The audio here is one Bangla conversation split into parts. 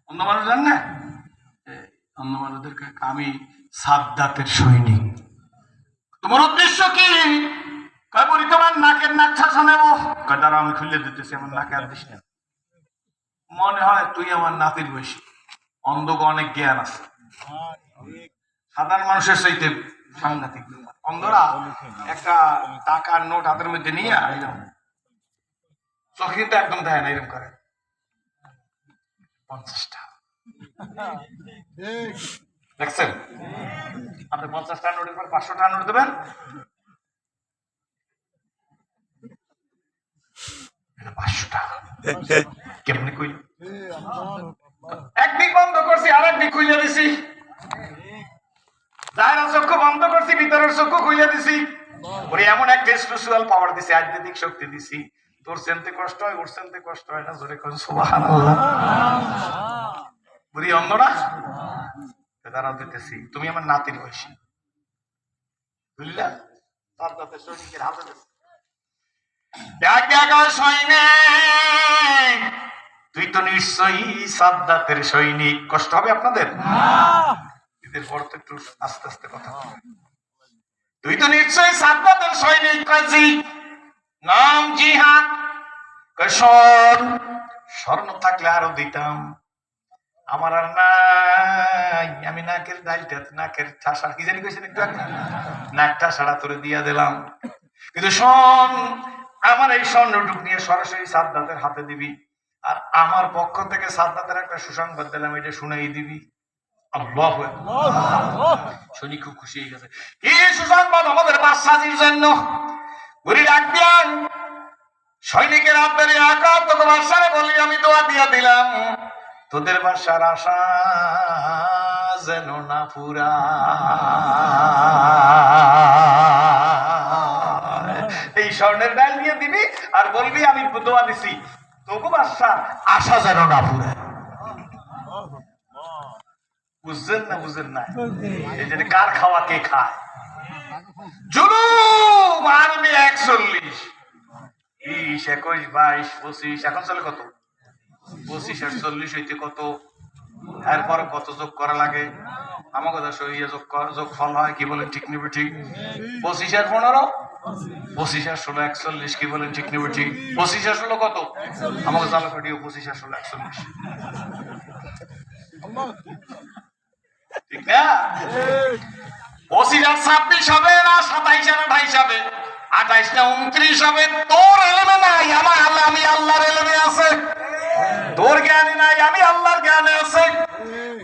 অন্য মানুষ জান না, অন্য মানুষদেরকে আমি সাদ্দাতের সৈনিক। তোমার উদ্দেশ্য কি? কবরি তোমার নাকের নাক ছাঁচা নেবো। দাঁড়া আমি খুলে দিতেছি, আমার নাকে আর দিস না। মনে হয় তুই আমার নাতির বয়সী। অন্ধকে অনেক জ্ঞান আছে, সাধারণ মানুষের চাইতে সাংঘাতিক। অন্ধরা একটা টাকার নোট হাতের মধ্যে নিয়ে চোখ কিন্তু একদম দেয় না, এরকম করে 50টা দেখছেন আপনি। 50টা নোটের পর 500 টাকা নোট দেবেন, এটা 500 টাকা কেমনি কইল? একদিক বন্ধ করছি আর একদিক খুলে দিছি, যারা চক্ষু বন্ধ করছি ভিতরের চক্ষু খুলে দিছি। ওরে এমন একটা স্পেশাল পাওয়ার দিছি, আধ্যাত্মিক শক্তি দিছি। তোর চেনতে কষ্ট হয়, ওর চেনতে কষ্ট হয় না। জোরে কোন সুবহানাল্লাহ। বুড়ি অন্ধ না, দাঁড়াও দিতেছি, তুমি আমার নাতির বয়সী, বুঝলা? তার দাঁতে সৈনিকের হাতে দিছি। দেখ দেখ সৈনিক, তুই তো নিশ্চয়ই সাদ্দাতের সৈনিক। কষ্ট হবে আপনাদের? ঈদের পর তো একটু আস্তে আস্তে কথা। তুই তো নিশ্চয়ই সাদ্দাতের সৈনিক। কাজী নাম জিহাদ। স্বর্ণ থাকলে আরো দিতাম, আমার আর নাই। আমি নাকের ডাইলটা, নাকের ঠাসা কি জানি কইছেন একটু আগে, নাকটা সারা তোরে দিয়া দিলাম। কিন্তু শোন, আমার এই স্বর্ণটুক নিয়ে সরাসরি সাদ্দাতের হাতে দিবি, আর আমার পক্ষ থেকে সাদ্দাতের একটা সুসংবাদ দিলাম, এটা শুনাই দিবি। আল্লাহু আকবার। শুনি খুব খুশি হয়ে গেছে। কি সুসংবাদ? আমাদের বাদশাহর জন্য। বুড়ি ডাক দিলেন, সৈনিকের হাত ধরে আকা তোকে বাদশারে বলি, আমি দোয়া দিয়া দিলাম, তোদের বাদশার আশা যেন না পুরা। এই স্বর্ণের ডাল দিয়ে দিবি আর বলবি আমি দোয়া দিছি, তোকে বাদশা আশা যেন না পুরা। বুঝছেন না? বুঝেন না? এই যে কার খাওয়া কে খায়। জুলুম আরবি 41, 20, 21, 22, 25, এখন চলে কত? 25 আর 40 হইতে কত, এরপর কত যোগ করা লাগে? আমার কথা সহিয়া যোগ ফল হয়, কি বলেন ঠিক নেবে ঠিক? 25 আর 15, 25 আর 16, 41, কি বলেন ঠিক নেবে ঠিক? 25 আর 16 কত? আমাকে চালক 25 আর 16, 41, ঠিক না? 25 আর 26 হবে না, 27 আর 28 হবে, 28 না 29 হবে। তোর এলেমে নাই, আমি আল্লাহর এলেমে আছে। তোর জ্ঞানে নাই, আমি আল্লাহর জ্ঞানে আছে।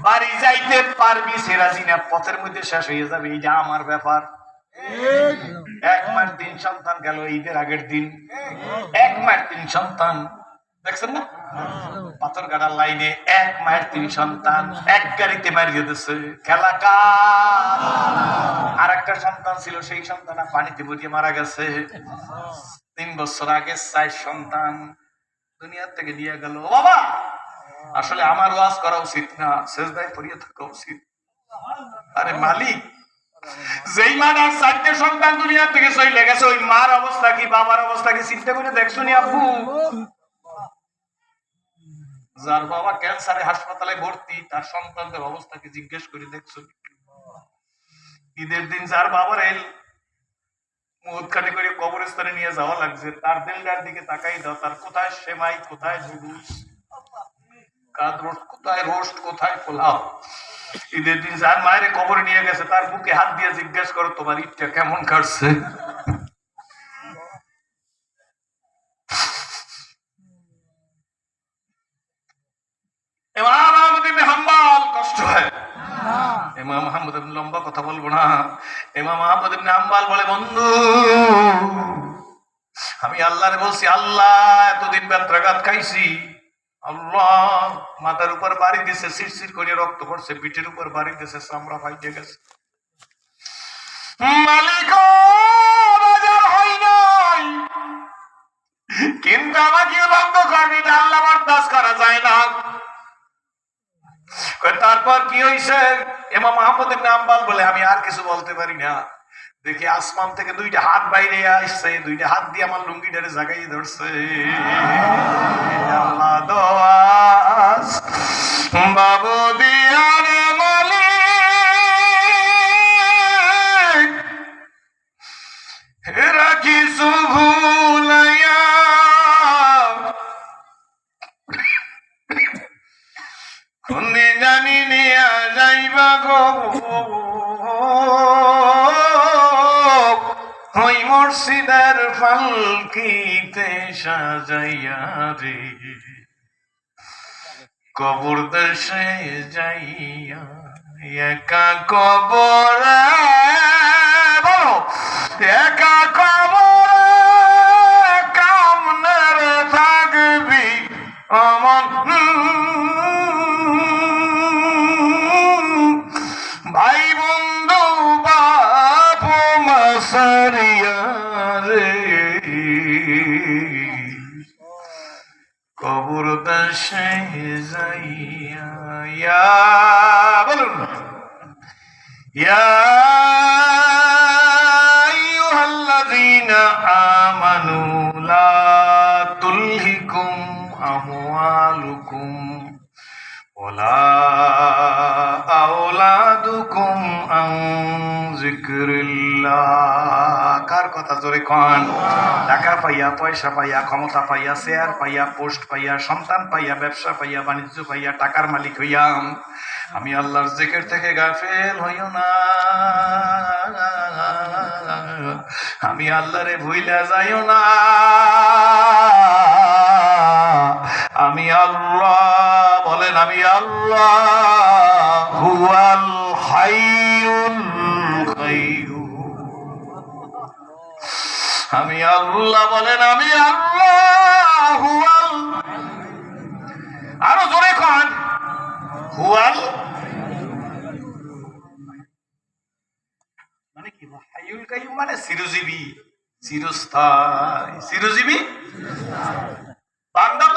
বাড়ি যাইতে পারবি সেরাজিনা, পথের মধ্যে শেষ হয়ে যাবে, এইটা আমার ব্যাপার। 1 মাস 3 সন্তান গেল ঈদের আগের দিন, 1 মাস 3 সন্তান, দেখছেন না? পাথর গাড়ার লাইনে 1 মায়ের 3 সন্তান এক গাড়িতে মারিয়ে দিচ্ছে। খেলা কার? আর একটা সন্তান ছিল, সেই সন্তান পানিতে বুড়িয়ে মারা গেছে। 3 বছর আগে 4 সন্তান দুনিয়া থেকে নিয়ে গেল। বাবা, আসলে আমার ওয়াজ করা উচিত না, সেজদায় পড়িয়ে থাকা উচিত। আরে মালিক, যেই মার আর 4টে সন্তান দুনিয়া থেকে চলে গেছে, ওই মার অবস্থা কি, বাবার অবস্থা কি চিন্তা করে দেখছো নি আব্বু? যার বাবা ক্যান্সারে হাসপাতালে ভর্তি, তার সন্তানদের অবস্থা কি জিজ্ঞেস করে দেখছো? ঈদের দিন যার বাবার মুখ কাটে করে কবরস্থানে নিয়ে যাওয়া লাগছে, তার দিলটার দিকে তাকাই দাও, তার কোথায় সেমাই, কোথায় জুলুস, কাদ রোস্ট, কোথায় রোস্ট, কোথায় পোলাও। ঈদের দিন যার মায়ের কবরে নিয়ে গেছে, তার বুকে হাত দিয়ে জিজ্ঞেস করো তোমার ঈদটা কেমন কাটছে? ইমাম আহমদ ইবনে হাম্বল, কষ্ট হয় ইমাম আহমদ ইবনে, লম্বা কথা বলবো না। ইমাম আহমদ ইবনে হাম্বল বলে, বন্ধু আমি আল্লাহরে বলছি, আল্লাহ এতদিন ব্যত্রাঘাত খাইছি, আল্লাহ মাথার উপর বাড়ি দিছে, শিরশির করে রক্ত পড়ছে, পিঠের উপর বাড়ি দিছে, চামড়া ফাইটে গেছে। মালিক বাজার হয় নাই, কিন্তু আমাকে বন্ধ করবি না, আল্লাহ বরদাস্ত করা যায় না। তারপর কি হয়েছে? ইমাম আহমদ ইবনে হাম্বল বলে, আমি আর কিছু বলতে পারি না। দেখি আসমান থেকে 2টা হাত বাইরে আসছে, 2টা হাত দিয়ে আমার লুঙ্গিটারে জাগাই ধরছে। আল্লাহ দোয়াস বাবু দিয়ার মালিক এরা কিছু ভুলাইয়া কোনদিন জানি নিয়া যাইবা গো ওই মুর্শিদার পালকিতে সাজাইয়া রে কবর দেশে যাইয়া একা কবর বলো একা কবর কামনের থাকবি অমন ভাই বন্ধু বাপ মাসারিয়া রে কবর দেশে যাইয়া বলুন ইয়া আইয়ুহাল্লাযীনা আমানু লা তুলহিকুম আমওয়ালুকুম ওয়ালা আওলাদুকুম আন যিকরিল্লাহ। কার কথা জোরে কন? টাকা পাইয়া, পয়সা পাইয়া, ক্ষমতা পাইয়া, শেয়ার পাইয়া, পোস্ট পাইয়া, সন্তান পাইয়া, ব্যবসা পাইয়া, বাণিজ্য পাইয়া, টাকার মালিক হইয়া আমি আল্লাহর জিকির থেকে গাফেল হইও না। আমি আল্লাহরে ভুইলা যাইও না। আমি আল্লাহ বলেন, আমি আল্লাহ হুয়াল হাইয়ুল কাইয়্যুম। আমি আল্লাহ বলেন, আমি আল্লাহ হুয়াল, আরো জোরে কন, হুয়াল মানে কি? হাইয়ুল কাইয়্যুম মানে চিরজীবী, চিরস্থায়ী, চিরজীবী বান্দা।